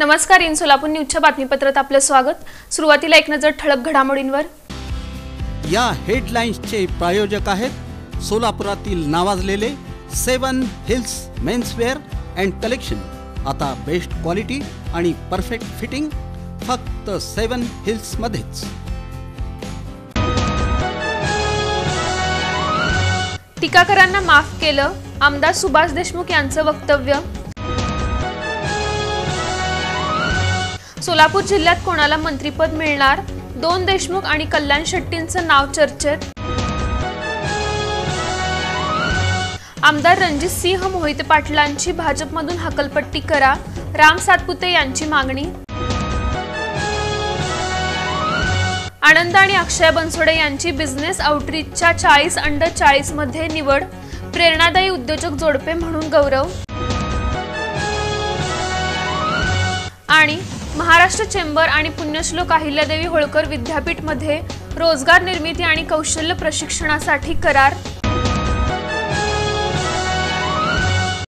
नमस्कार, इन सोलापूर न्यूजच्या बातमीपत्रात आपले स्वागत। सुरुवातीला एक नजर ठळक घडामोडींवर। या हेडलाइन्सचे प्रायोजक आहेत सोलापुरातील नावाजलेले 7 हिल्स मेन्सवेअर अँड कलेक्शन। आता बेस्ट क्वालिटी आणि परफेक्ट फिटिंग फक्त 7 हिल्स मध्येच। टीकाकारांना माफ केलं, आमदार सुभाष देशमुख यांचं वक्तव्य। सोलापूर जिल्ह्यात कोणाला मंत्रिपद मिळणार? 2 देशमुख आणि कल्याण शेट्टींचं नाव चर्चेत। आमदार रणजित सिंह मोहिते पाटलांची भाजपमधून हकलपट्टी करा, राम सातपुते यांची मागणी। आनंद आणि अक्षय बनसोडे यांची बिझनेस आउटरीचच्या 40-40 मध्ये निवड, प्रेरणादायी उद्योजक जोडपे म्हणून गौरव। आणि महाराष्ट्र चेंबर आणि पुण्यश्लोक अहिल्यादेवी होळकर विद्यापीठ मध्ये रोजगार निर्मिती आणि कौशल्य प्रशिक्षणासाठी करार,